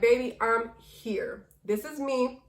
baby, I'm here. This is me.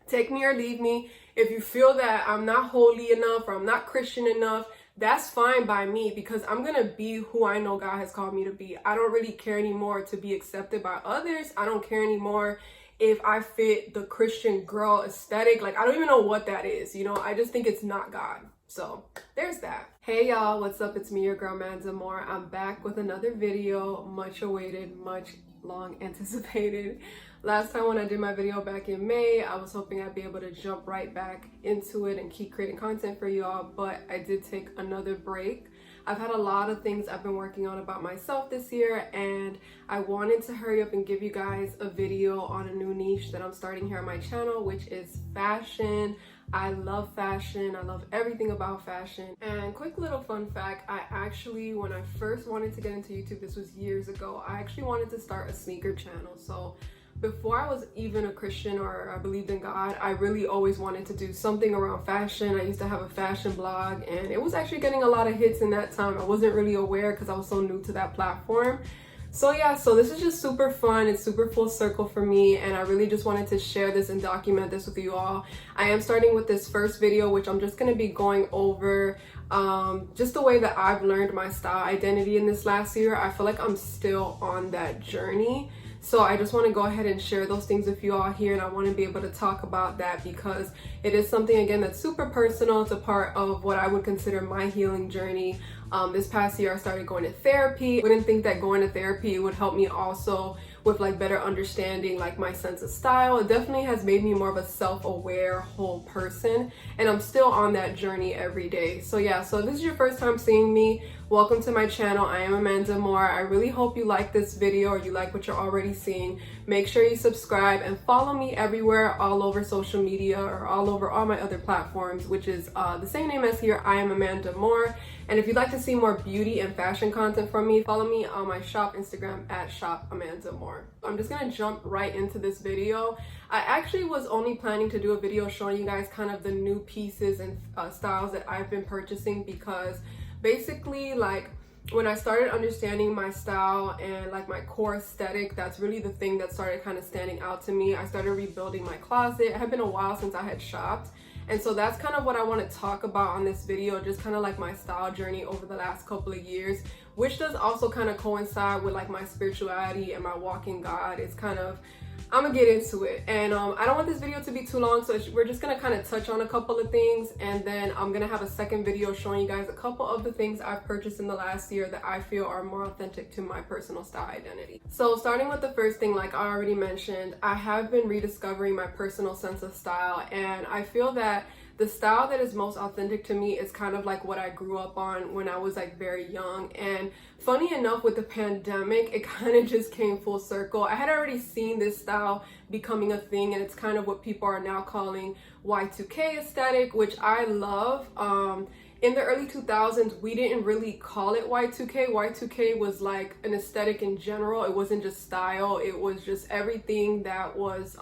Take me or leave me. If you feel that I'm not holy enough or I'm not Christian enough, that's fine by me, because I'm gonna be who I know God has called me to be. I don't really care anymore to be accepted by others. I don't care anymore if I fit the Christian girl aesthetic. Like, I don't even know what that is, you know? I just think it's not God. So there's that. Hey y'all, what's up? It's me, your girl Amor. I'm back with another video, much awaited, much long anticipated. Last time when I did my video back in May, I was hoping I'd be able to jump right back into it and keep creating content for y'all, but I did take another break. I've had a lot of things I've been working on about myself this year, and I wanted to hurry up and give you guys a video on a new niche that I'm starting here on my channel, which is fashion. I love fashion. I love everything about fashion. And quick little fun fact, I actually, when I first wanted to get into YouTube, this was years ago, I actually wanted to start a sneaker channel. So before I was even a Christian or I believed in God, I really always wanted to do something around fashion. I used to have a fashion blog, and it was actually getting a lot of hits in that time. I wasn't really aware because I was so new to that platform. So yeah, so this is just super fun. It's super full circle for me, and I really just wanted to share this and document this with you all. I am starting with this first video, which I'm just going to be going over just the way that I've learned my style identity in this last year. I feel like I'm still on that journey. So I just want to go ahead and share those things with you all here, and I want to be able to talk about that because it is something, again, that's super personal. It's a part of what I would consider my healing journey. This past year I started going to therapy. I wouldn't think that going to therapy would help me also with like better understanding like my sense of style. It definitely has made me more of a self-aware whole person, and I'm still on that journey every day. So yeah, so if this is your first time seeing me, welcome to my channel. I am Amor. I really hope you like this video or you like what you're already seeing. Make sure you subscribe and follow me everywhere, all over social media or all over all my other platforms, which is the same name as here. I am Amor. And if you'd like to see more beauty and fashion content from me, follow me on my shop Instagram at shopAmandaMore. I'm just gonna jump right into this video. I actually was only planning to do a video showing you guys kind of the new pieces and styles that I've been purchasing, because basically, like, when I started understanding my style and like my core aesthetic, that's really the thing that started kind of standing out to me. I started rebuilding my closet. It had been a while since I had shopped. And so that's kind of what I want to talk about on this video, just kind of like my style journey over the last couple of years, which does also kind of coincide with like my spirituality and my walk in God. It's kind of, I'm gonna get into it, and I don't want this video to be too long, so we're just gonna kind of touch on a couple of things, and then I'm gonna have a second video showing you guys a couple of the things I've purchased in the last year that I feel are more authentic to my personal style identity. So starting with the first thing, like I already mentioned, I have been rediscovering my personal sense of style, and I feel that the style that is most authentic to me is kind of like what I grew up on when I was like very young. And funny enough, with the pandemic, it kind of just came full circle. I had already seen this style becoming a thing, and it's kind of what people are now calling Y2K aesthetic, which I love. In the early 2000s, we didn't really call it Y2K. Y2K was like an aesthetic in general. It wasn't just style. It was just everything that was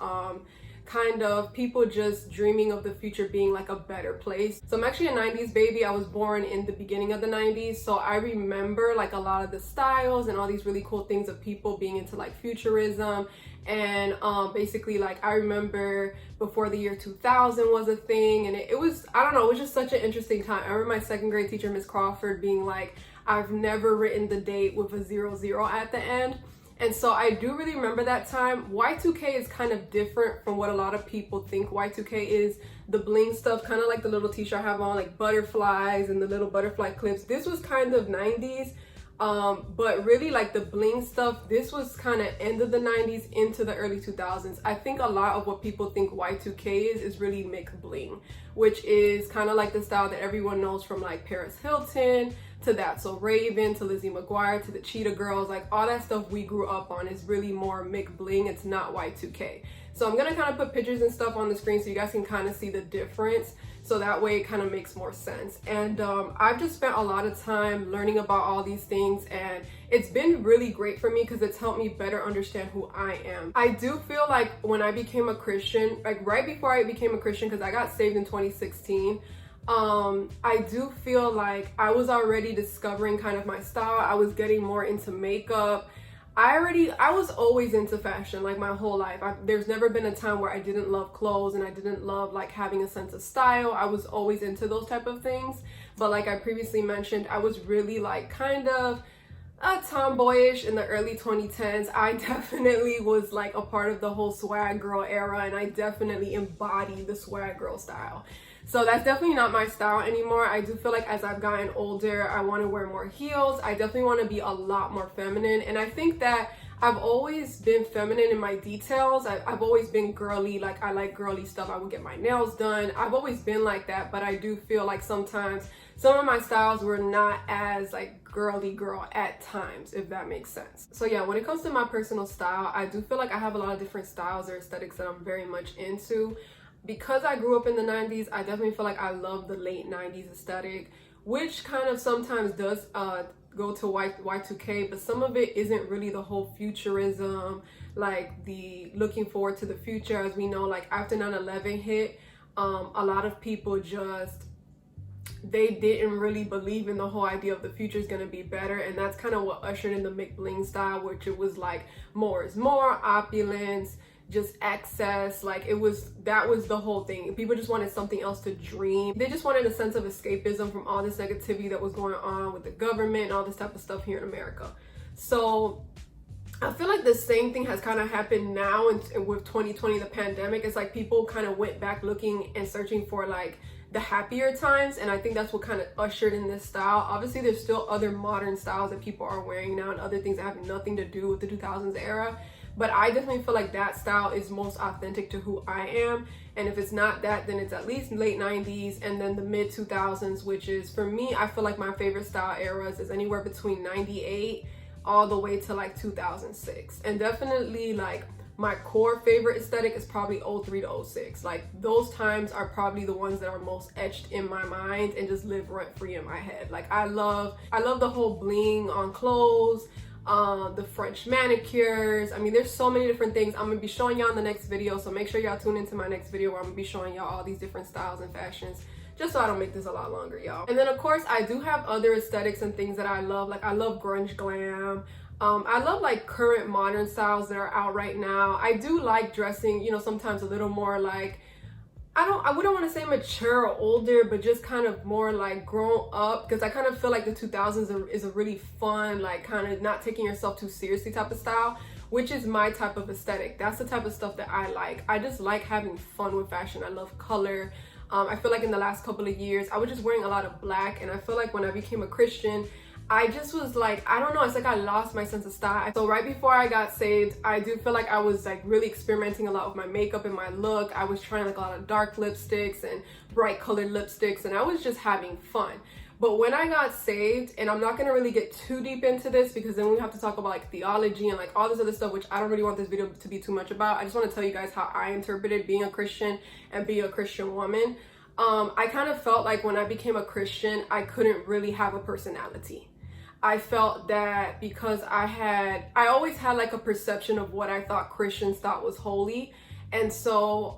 kind of people just dreaming of the future being like a better place. So I'm actually a 90s baby. I was born in the beginning of the 90s, so I remember like a lot of the styles and all these really cool things of people being into like futurism. And basically, like, I remember before the year 2000 was a thing, and it was, I don't know, it was just such an interesting time. I remember my second grade teacher, Miss Crawford, being like, I've never written the date with a 00 at the end. And so I do really remember that time. Y2K is kind of different from what a lot of people think Y2K is. The bling stuff, kind of like the little t-shirt I have on, like butterflies and the little butterfly clips. This was kind of 90s, but really like the bling stuff, this was kind of end of the 90s into the early 2000s. I think a lot of what people think Y2K is really Mick bling, which is kind of like the style that everyone knows from like Paris Hilton to That's So Raven, to Lizzie McGuire, to the Cheetah Girls. Like all that stuff we grew up on is really more Mick bling. It's not Y2K. So I'm gonna kind of put pictures and stuff on the screen so you guys can kind of see the difference, so that way it kind of makes more sense. And I've just spent a lot of time learning about all these things, and it's been really great for me because it's helped me better understand who I am. I do feel like when I became a Christian, like right before I became a Christian, because I got saved in 2016, I do feel like I was already discovering kind of my style. I was getting more into makeup. I was always into fashion like my whole life. There's never been a time where I didn't love clothes and I didn't love like having a sense of style. I was always into those type of things. But like I previously mentioned, I was really like kind of tomboyish in the early 2010s. I definitely was like a part of the whole swag girl era, and I definitely embodied the swag girl style. So that's definitely not my style anymore. I do feel like as I've gotten older, I want to wear more heels. I definitely want to be a lot more feminine. And I think that I've always been feminine in my details. I've always been girly. Like I like girly stuff. I would get my nails done. I've always been like that. But I do feel like sometimes some of my styles were not as like girly girl at times, if that makes sense. So yeah, when it comes to my personal style, I do feel like I have a lot of different styles or aesthetics that I'm very much into. Because I grew up in the 90s, I definitely feel like I love the late 90s aesthetic, which kind of sometimes does go to Y2K, but some of it isn't really the whole futurism, like the looking forward to the future. As we know, like after 9/11 hit, a lot of people they didn't really believe in the whole idea of the future is going to be better, and that's kind of what ushered in the McBling style, which it was like more is more, opulence, just excess. Like that was the whole thing. People just wanted something else to dream. They just wanted a sense of escapism from all this negativity that was going on with the government and all this type of stuff here in America. So I feel like the same thing has kind of happened now and with 2020, the pandemic. It's like people kind of went back looking and searching for like the happier times, and I think that's what kind of ushered in this style. Obviously there's still other modern styles that people are wearing now and other things that have nothing to do with the 2000s era, but I definitely feel like that style is most authentic to who I am. And if it's not that, then it's at least late 90s and then the mid 2000s, which is, for me, I feel like my favorite style eras is anywhere between 98 all the way to like 2006. And definitely like my core favorite aesthetic is probably 03 to 06. Like those times are probably the ones that are most etched in my mind and just live rent free in my head. Like I love the whole bling on clothes, the French manicures. I mean, there's so many different things. I'm gonna be showing y'all in the next video, so make sure y'all tune into my next video where I'm gonna be showing y'all all these different styles and fashions, just so I don't make this a lot longer, y'all. And then of course I do have other aesthetics and things that I love. Like I love grunge glam. I love like current modern styles that are out right now. I do like dressing, you know, sometimes a little more like, I wouldn't want to say mature or older, but just kind of more like grown up, because I kind of feel like the 2000s is a really fun, like kind of not taking yourself too seriously type of style, which is my type of aesthetic. That's the type of stuff that I like. I just like having fun with fashion. I love color. I feel like in the last couple of years, I was just wearing a lot of black, and I feel like when I became a Christian, I just was like, I don't know, it's like I lost my sense of style. So right before I got saved, I do feel like I was like really experimenting a lot with my makeup and my look. I was trying like a lot of dark lipsticks and bright colored lipsticks, and I was just having fun. But when I got saved, and I'm not gonna really get too deep into this because then we have to talk about like theology and like all this other stuff, which I don't really want this video to be too much about. I just want to tell you guys how I interpreted being a Christian and being a Christian woman. I kind of felt like when I became a Christian, I couldn't really have a personality. I felt that because I always had like a perception of what I thought Christians thought was holy. And so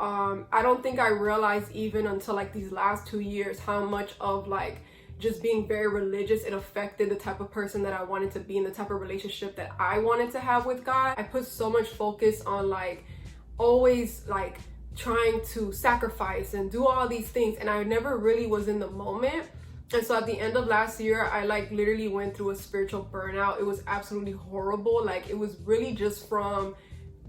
I don't think I realized even until like these last 2 years how much of like just being very religious, it affected the type of person that I wanted to be and the type of relationship that I wanted to have with God. I put so much focus on like always like trying to sacrifice and do all these things, and I never really was in the moment. And so at the end of last year, I like literally went through a spiritual burnout. It was absolutely horrible. Like it was really just from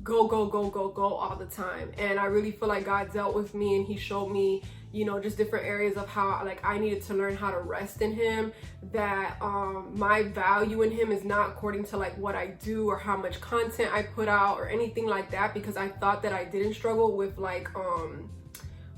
go all the time. And I really feel like God dealt with me, and he showed me, you know, just different areas of how like I needed to learn how to rest in him, that my value in him is not according to like what I do or how much content I put out or anything like that, because I thought that I didn't struggle with like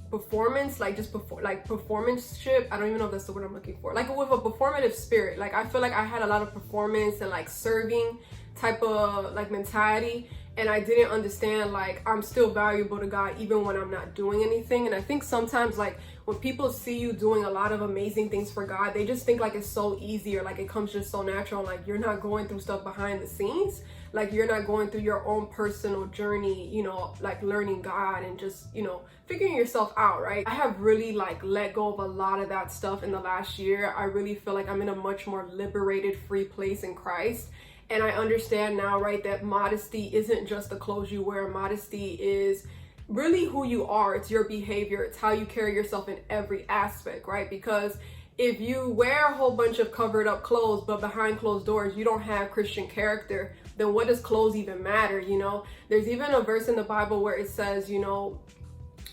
performance, like just performanceship. I don't even know if that's the word I'm looking for, like with a performative spirit. Like I feel like I had a lot of performance and like serving type of like mentality, and I didn't understand like I'm still valuable to God even when I'm not doing anything. And I think sometimes like when people see you doing a lot of amazing things for God, they just think like it's so easy or like it comes just so natural, like you're not going through stuff behind the scenes, like you're not going through your own personal journey, you know, like learning God and just, you know, figuring yourself out, right? I have really like let go of a lot of that stuff in the last year. I really feel like I'm in a much more liberated, free place in Christ. And I understand now, right, that modesty isn't just the clothes you wear. Modesty is really who you are. It's your behavior. It's how you carry yourself in every aspect, right? Because if you wear a whole bunch of covered up clothes, but behind closed doors, you don't have Christian character, then what does clothes even matter, you know? There's even a verse in the Bible where it says, you know,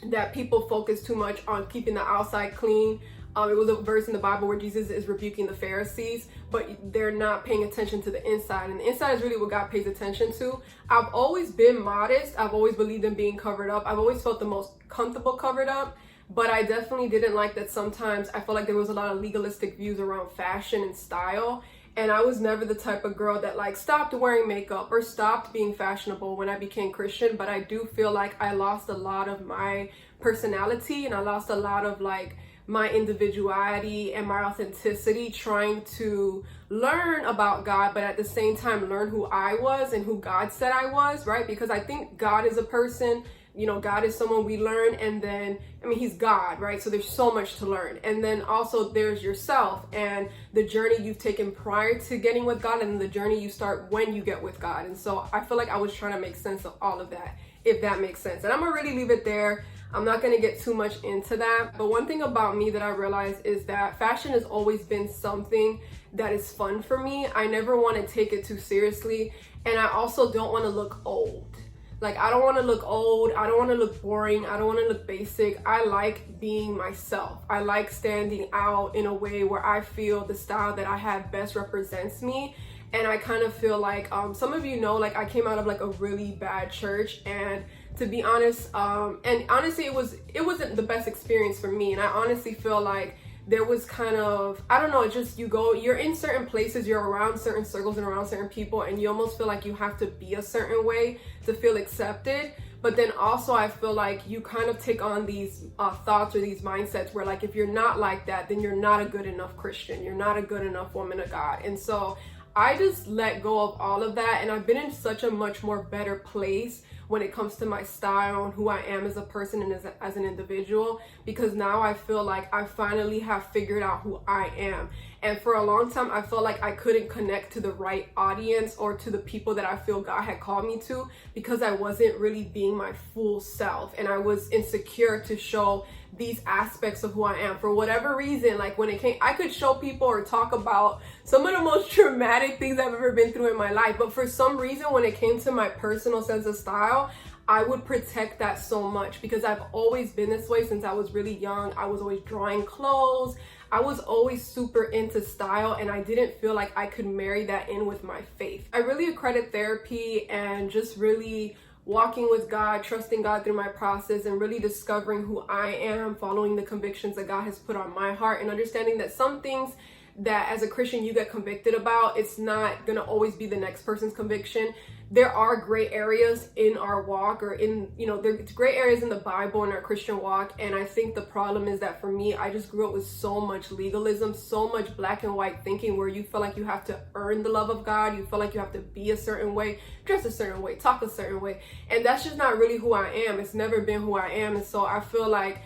that people focus too much on keeping the outside clean. It was a verse in the Bible where Jesus is rebuking the Pharisees, but they're not paying attention to the inside. And the inside is really what God pays attention to. I've always been modest. I've always believed in being covered up. I've always felt the most comfortable covered up. But I definitely didn't like that sometimes I felt like there was a lot of legalistic views around fashion and style. And I was never the type of girl that like stopped wearing makeup or stopped being fashionable when I became Christian. But I do feel like I lost a lot of my personality, and I lost a lot of like my individuality and my authenticity trying to learn about God, but at the same time learn who I was and who God said I was, right? Because I think God is a person, you know, God is someone we learn, and then, I mean, he's God, right? So there's so much to learn. And then also there's yourself and the journey you've taken prior to getting with God, and the journey you start when you get with God. And so I feel like I was trying to make sense of all of that, if that makes sense. And I'm gonna really leave it there. I'm not going to get too much into that. But one thing about me that I realized is that fashion has always been something that is fun for me. I never want to take it too seriously. And I also don't want to look old. Like, I don't want to look old. I don't want to look boring. I don't want to look basic. I like being myself. I like standing out in a way where I feel the style that I have best represents me. And I kind of feel like, some of you know, like I came out of like a really bad church, and to be honest, and honestly, it wasn't the best experience for me. And I honestly feel like there was kind of, I don't know, it's just you're in certain places, you're around certain circles and around certain people, and you almost feel like you have to be a certain way to feel accepted. But then also I feel like you kind of take on these thoughts or these mindsets where like, if you're not like that, then you're not a good enough Christian. You're not a good enough woman of God. And so I just let go of all of that, and I've been in such a much more better place when it comes to my style and who I am as a person and as an individual, because now I feel like I finally have figured out who I am. And for a long time, I felt like I couldn't connect to the right audience or to the people that I feel God had called me to, because I wasn't really being my full self, and I was insecure to show these aspects of who I am. For whatever reason, like when it came, I could show people or talk about some of the most traumatic things I've ever been through in my life, but for some reason when it came to my personal sense of style, I would protect that so much, because I've always been this way since I was really young. I was always drawing clothes. I was always super into style, and I didn't feel like I could marry that in with my faith. I really accredit therapy and just really walking with God, trusting God through my process, and really discovering who I am, following the convictions that God has put on my heart, and understanding that some things that as a Christian you get convicted about, it's not gonna always be the next person's conviction. There are gray areas in our walk, or in, you know, there's gray areas in the Bible in our Christian walk. And I think the problem is that for me, I just grew up with so much legalism, so much black and white thinking, where you feel like you have to earn the love of God. You feel like you have to be a certain way, dress a certain way, talk a certain way. And that's just not really who I am. It's never been who I am. And so I feel like,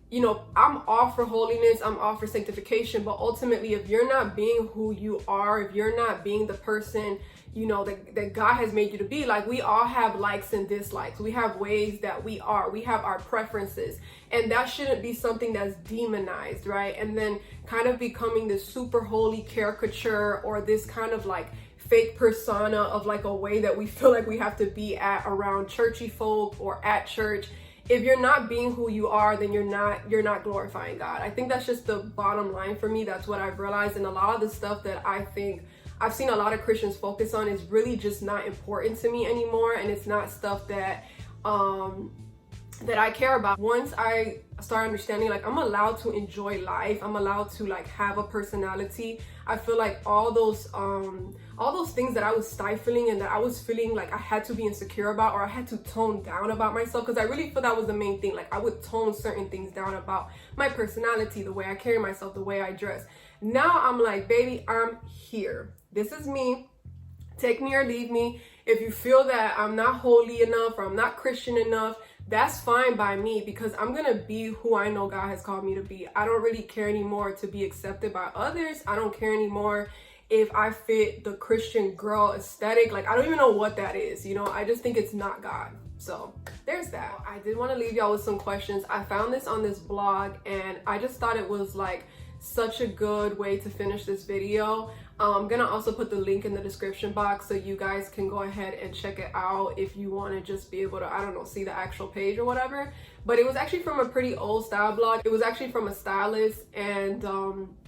you know, I'm all for holiness, I'm all for sanctification, but ultimately, if you're not being who you are, if you're not being the person, you know, that God has made you to be, like, we all have likes and dislikes. We have ways that we have our preferences, and that shouldn't be something that's demonized, right? And then kind of becoming this super holy caricature, or this kind of like fake persona of like a way that we feel like we have to be at around churchy folk or at church. If you're not being who you are, then you're not glorifying God. I think that's just the bottom line for me. That's what I've realized. And a lot of the stuff that I think I've seen a lot of Christians focus on is really just not important to me anymore. And it's not stuff that that I care about. Once I start understanding, like, I'm allowed to enjoy life, I'm allowed to like have a personality, I feel like all those things that I was stifling and that I was feeling like I had to be insecure about, or I had to tone down about myself, because I really feel that was the main thing. Like, I would tone certain things down about my personality, the way I carry myself, the way I dress. Now I'm like, baby, I'm here. This is me. Take me or leave me. If you feel that I'm not holy enough or I'm not Christian enough, that's fine by me, because I'm gonna be who I know God has called me to be. I don't really care anymore to be accepted by others. I don't care anymore if I fit the Christian girl aesthetic. Like, I don't even know what that is, you know? I just think it's not God. So there's that. I did want to leave y'all with some questions. I found this on this blog and I just thought it was like such a good way to finish this video. I'm gonna also put the link in the description box so you guys can go ahead and check it out if you want to just be able to, I don't know, see the actual page or whatever. But it was actually from a pretty old style blog. It was actually from a stylist, and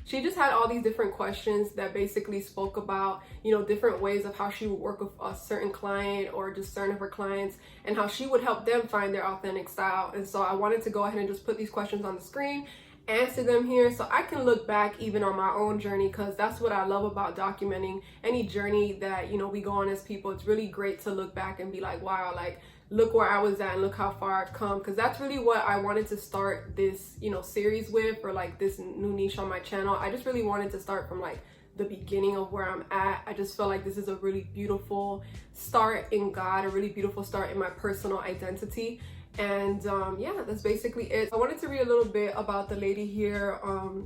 she just had all these different questions that basically spoke about, you know, different ways of how she would work with a certain client or just certain of her clients, and how she would help them find their authentic style. And so I wanted to go ahead and just put these questions on the screen, answer them here, so I can look back even on my own journey, because that's what I love about documenting any journey that, you know, we go on as people. It's really great to look back and be like, wow, like, look where I was at and look how far I've come, because that's really what I wanted to start this, you know, series with, or like this new niche on my channel. I just really wanted to start from like the beginning of where I'm at. I just feel like this is a really beautiful start in God, a really beautiful start in my personal identity. And yeah, that's basically it. I wanted to read a little bit about the lady here,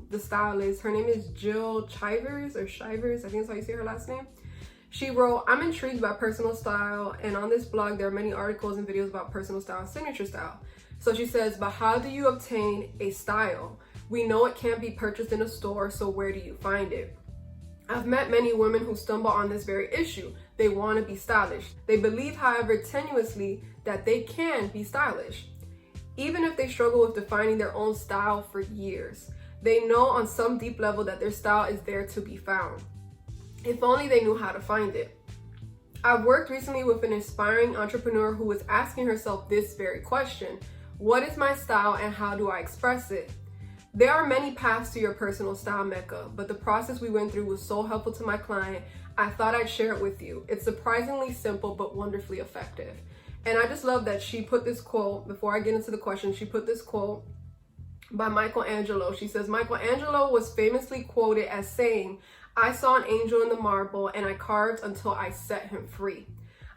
the stylist. Her name is Jill Chivers, or Shivers, I think that's how you say her last name. She wrote, "I'm intrigued by personal style, and on this blog there are many articles and videos about personal style and signature style." So she says, "But how do you obtain a style? We know it can't be purchased in a store, so where do you find it? I've met many women who stumble on this very issue. They want to be stylish. They believe, however, tenuously that they can be stylish. Even if they struggle with defining their own style for years, they know on some deep level that their style is there to be found. If only they knew how to find it." I've worked recently with an inspiring entrepreneur who was asking herself this very question: what is my style and how do I express it? There are many paths to your personal style mecca, but the process we went through was so helpful to my client, I thought I'd share it with you. It's surprisingly simple but wonderfully effective. And I just love that she put this quote, before I get into the question, she put this quote by Michelangelo. She says, "Michelangelo was famously quoted as saying, 'I saw an angel in the marble and I carved until I set him free.'"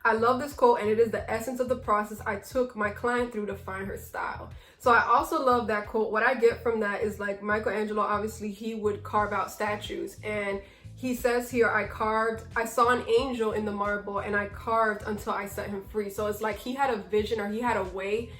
I love this quote, and it is the essence of the process I took my client through to find her style. So I also love that quote. What I get from that is, like, Michelangelo, obviously he would carve out statues, and he says here, I saw an angel in the marble and I carved until I set him free. So it's like he had a vision, or he had a way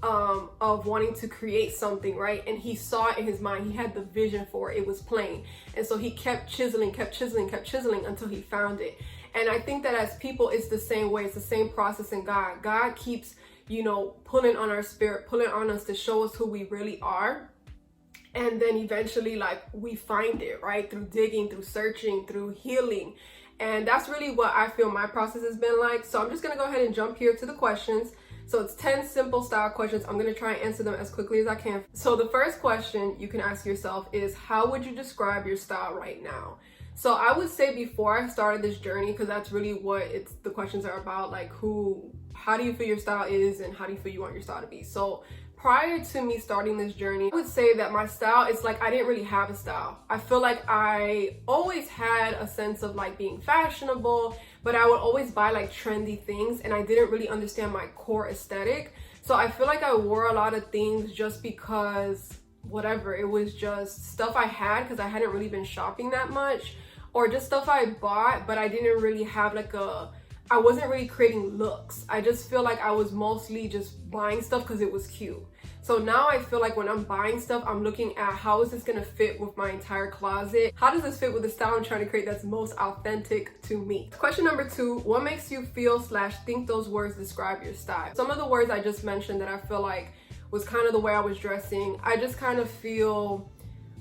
of wanting to create something, right? And he saw it in his mind. He had the vision for it. It was plain. And so he kept chiseling until he found it. And I think that as people, it's the same way. It's the same process in God. God keeps, you know, pulling on our spirit, pulling on us to show us who we really are. And then eventually, like, we find it, right? Through digging, through searching, through healing. And that's really what I feel my process has been like. So I'm just going to go ahead and jump here to the questions. So it's 10 simple style questions. I'm going to try and answer them as quickly as I can. So the first question you can ask yourself is, how would you describe your style right now? So I would say, before I started this journey, because that's really what the questions are about, like, how do you feel your style is and how do you feel you want your style to be? So prior to me starting this journey, I would say that my style is like, I didn't really have a style. I feel like I always had a sense of like being fashionable, but I would always buy like trendy things, and I didn't really understand my core aesthetic. So I feel like I wore a lot of things just because, whatever, it was just stuff I had because I hadn't really been shopping that much, or just stuff I bought, but I didn't really have like I wasn't really creating looks. I just feel like I was mostly just buying stuff because it was cute. So now I feel like when I'm buying stuff, I'm looking at, how is this gonna fit with my entire closet? How does this fit with the style I'm trying to create that's most authentic to me? Question number 2, what makes you feel / think those words describe your style? Some of the words I just mentioned that I feel like was kind of the way I was dressing. I just kind of feel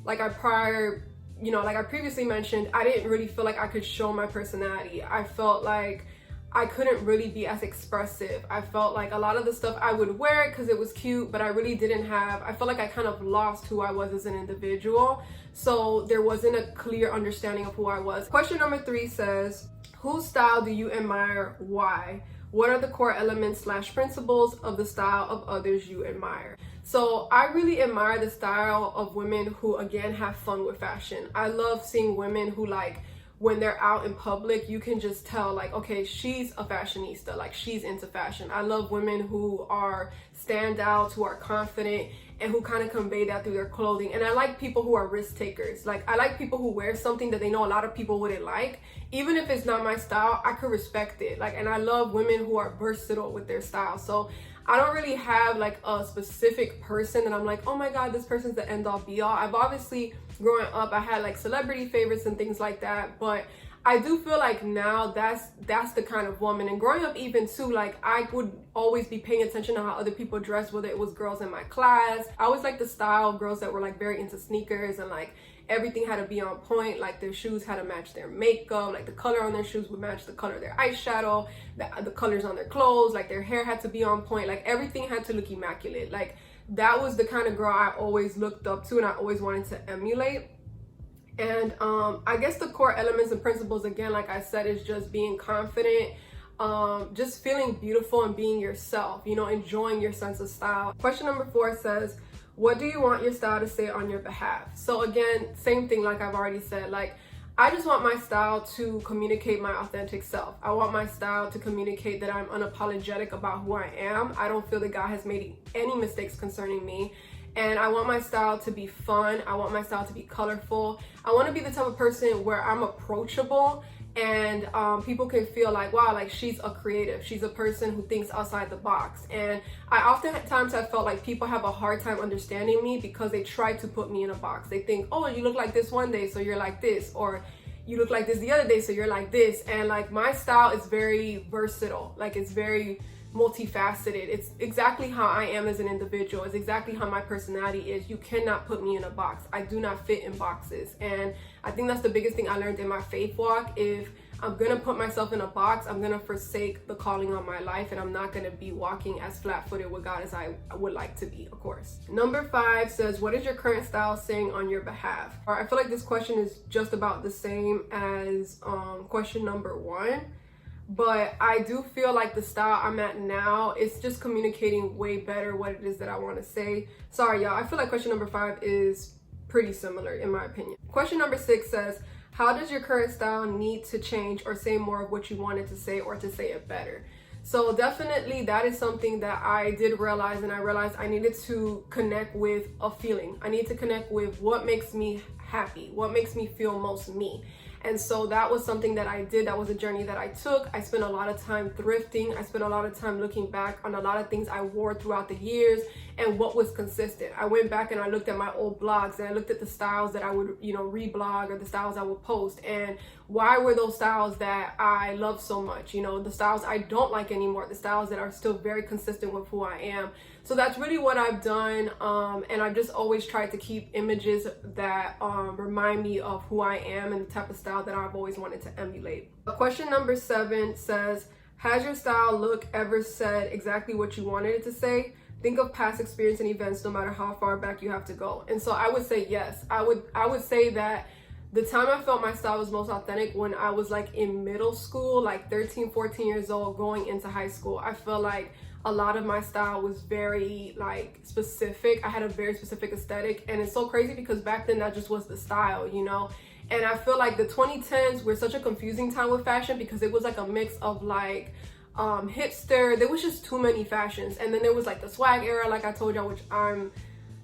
like like I previously mentioned, I didn't really feel like I could show my personality. I felt like I couldn't really be as expressive. I felt like a lot of the stuff I would wear it because it was cute, but I really didn't have, I felt like I kind of lost who I was as an individual. So there wasn't a clear understanding of who I was. Question number 3 says, whose style do you admire? Why? What are the core elements / principles of the style of others you admire? So I really admire the style of women who, again, have fun with fashion. I love seeing women who like when they're out in public, you can just tell like, okay, she's a fashionista, like she's into fashion. I love women who are standouts, who are confident, and who kind of convey that through their clothing. And I like people who are risk takers. Like I like people who wear something that they know a lot of people wouldn't like. Even if it's not my style, I could respect it. Like, and I love women who are versatile with their style. So I don't really have like a specific person that I'm like, oh my God, this person's the end all be all. I've obviously, growing up, I had like celebrity favorites and things like that, but I do feel like now that's the kind of woman. And growing up even too, like I would always be paying attention to how other people dress, whether it was girls in my class. I always like the style of girls that were like very into sneakers and like everything had to be on point. Like their shoes had to match their makeup, like the color on their shoes would match the color of their eyeshadow, the colors on their clothes, like their hair had to be on point, like everything had to look immaculate. Like that was the kind of girl I always looked up to and I always wanted to emulate. And I guess the core elements and principles, again, like I said, is just being confident, just feeling beautiful and being yourself, you know, enjoying your sense of style. Question number 4 says, what do you want your style to say on your behalf? So again, same thing like I've already said, like I just want my style to communicate my authentic self. I want my style to communicate that I'm unapologetic about who I am. I don't feel that God has made any mistakes concerning me. And I want my style to be fun. I want my style to be colorful. I want to be the type of person where I'm approachable and people can feel like, wow, like she's a creative. She's a person who thinks outside the box. And I oftentimes have felt like people have a hard time understanding me because they try to put me in a box. They think, oh, you look like this one day, so you're like this, or you look like this the other day, so you're like this. And like my style is very versatile. Like it's very multifaceted. It's exactly how I am as an individual. It's exactly how my personality is. You cannot put me in a box. I do not fit in boxes. And I think that's the biggest thing I learned in my faith walk. If I'm gonna put myself in a box, I'm gonna forsake the calling on my life, and I'm not gonna be walking as flat-footed with God as I would like to be, of course. Number 5 says, what is your current style saying on your behalf? I feel like this question is just about the same as question number 1. But I do feel like the style I'm at now is just communicating way better what it is that I want to say. Sorry, y'all. I feel like question number 5 is pretty similar in my opinion. Question number 6 says, how does your current style need to change or say more of what you wanted to say or to say it better? So definitely that is something that I did realize, and I realized I needed to connect with a feeling. I need to connect with what makes me happy, what makes me feel most me. And so that was something that I did. That was a journey that I took. I spent a lot of time thrifting. I spent a lot of time looking back on a lot of things I wore throughout the years and what was consistent. I went back and I looked at my old blogs and I looked at the styles that I would, you know, reblog, or the styles I would post, and why were those styles that I love so much, you know, the styles I don't like anymore, the styles that are still very consistent with who I am. So that's really what I've done, and I've just always tried to keep images that remind me of who I am and the type of style that I've always wanted to emulate. Question number 7 says, has your style look ever said exactly what you wanted it to say? Think of past experience and events, no matter how far back you have to go. And so I would say yes. I would say that the time I felt my style was most authentic when I was like in middle school, like 13, 14 years old, going into high school. I feel like a lot of my style was very like specific. I had a very specific aesthetic, and it's so crazy because back then that just was the style, you know? And I feel like the 2010s were such a confusing time with fashion because it was like a mix of like hipster. There was just too many fashions. And then there was like the swag era, like I told y'all, which I'm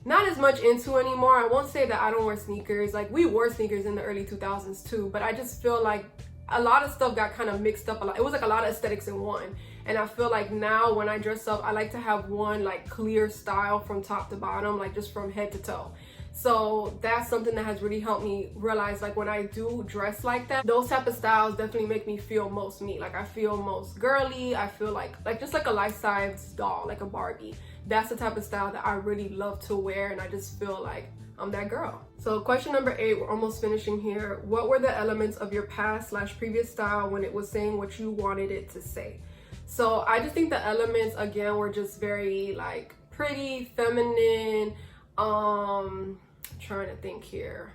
not as much into anymore. I won't say that I don't wear sneakers. Like we wore sneakers in the early 2000s too, but I just feel like a lot of stuff got kind of mixed up a lot. It was like a lot of aesthetics in one. And I feel like now when I dress up, I like to have one like clear style from top to bottom, like just from head to toe. So that's something that has really helped me realize, like when I do dress like that, those type of styles definitely make me feel most me. Like I feel most girly. I feel like just like a life-size doll, like a Barbie. That's the type of style that I really love to wear, and I just feel like I'm that girl. So question number 8, we're almost finishing here. What were the elements of your past/previous style when it was saying what you wanted it to say? So I just think the elements, again, were just very like pretty, feminine, trying to think here,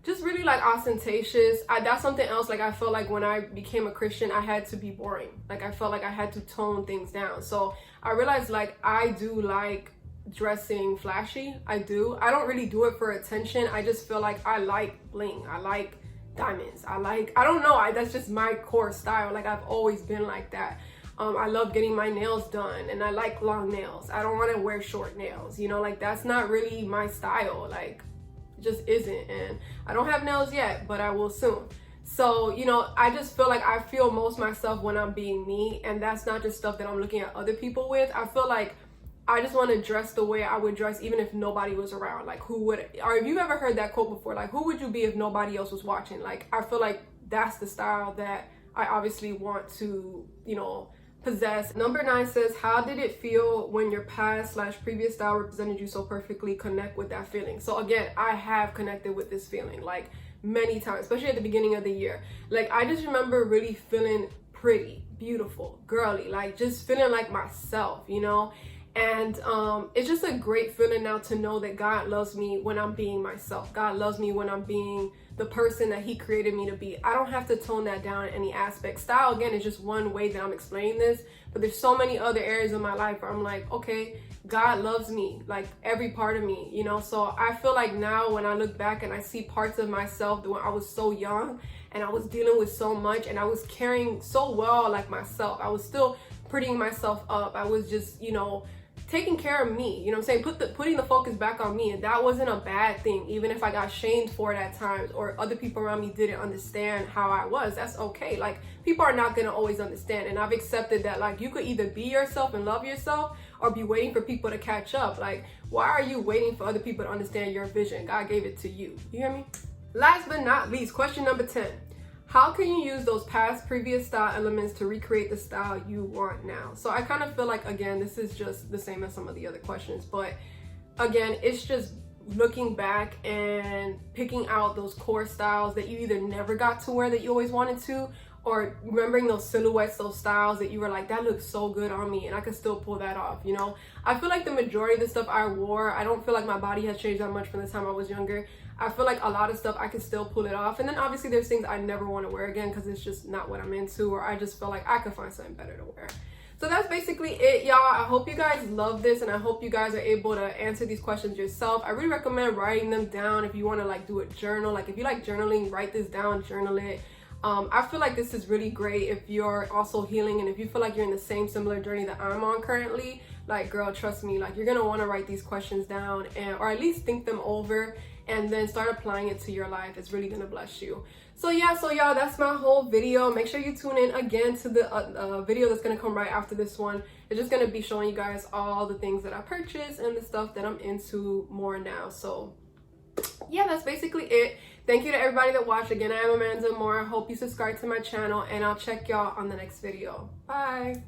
just really like ostentatious. That's something else. Like I felt like when I became a Christian, I had to be boring. Like I felt like I had to tone things down. So I realized like I do like dressing flashy. I don't really do it for attention. I just feel like I like bling. I like diamonds. I don't know, that's just my core style. Like, I've always been like that. I love getting my nails done, and I like long nails. I don't want to wear short nails, you know, like that's not really my style. Like, it just isn't. And I don't have nails yet, but I will soon. So, you know, I just feel like I feel most myself when I'm being me, and that's not just stuff that I'm looking at other people with. I feel like I just want to dress the way I would dress even if nobody was around. Like, who would, or if you've ever heard that quote before, like, who would you be if nobody else was watching? Like, I feel like that's the style that I obviously want to, you know, possess. Number 9 says, how did it feel when your past / previous style represented you so perfectly? Connect with that feeling. So again, I have connected with this feeling like many times, especially at the beginning of the year. Like, I just remember really feeling pretty, beautiful, girly, like just feeling like myself, you know? And it's just a great feeling now to know that God loves me when I'm being myself. God loves me when I'm being the person that he created me to be. I don't have to tone that down in any aspect. Style, again, is just one way that I'm explaining this, but there's so many other areas of my life where I'm like, okay, God loves me, like every part of me, you know? So I feel like now when I look back and I see parts of myself that when I was so young and I was dealing with so much and I was carrying so well like myself, I was still prettying myself up. I was just, you know, taking care of me, you know what I'm saying? Putting the focus back on me, and that wasn't a bad thing. Even if I got shamed for it at times, or other people around me didn't understand how I was, that's okay. Like, people are not gonna always understand, and I've accepted that. Like, you could either be yourself and love yourself, or be waiting for people to catch up. Like, why are you waiting for other people to understand your vision? God gave it to you. You hear me? Last but not least, question number 10. How can you use those past previous style elements to recreate the style you want now? So I kind of feel like, again, this is just the same as some of the other questions, but again, it's just looking back and picking out those core styles that you either never got to wear that you always wanted to, or remembering those silhouettes, those styles that you were like, that looks so good on me and I could still pull that off, you know? I feel like the majority of the stuff I wore, I don't feel like my body has changed that much from the time I was younger. I feel like a lot of stuff I can still pull it off. And then obviously there's things I never want to wear again because it's just not what I'm into, or I just feel like I could find something better to wear. So that's basically it, y'all. I hope you guys love this, and I hope you guys are able to answer these questions yourself. I really recommend writing them down if you want to like do a journal. Like, if you like journaling, write this down, journal it. I feel like this is really great if you're also healing, and if you feel like you're in the same similar journey that I'm on currently. Like, girl, trust me, like, you're gonna want to write these questions down, and or at least think them over, and then start applying it to your life. It's really gonna bless you. So yeah, so y'all, that's my whole video. Make sure you tune in again to the video that's gonna come right after this one. It's just gonna be showing you guys all the things that I purchased and the stuff that I'm into more now. So yeah, that's basically it. Thank you to everybody that watched. Again, I am Amor. I hope you subscribe to my channel, and I'll check y'all on the next video. Bye.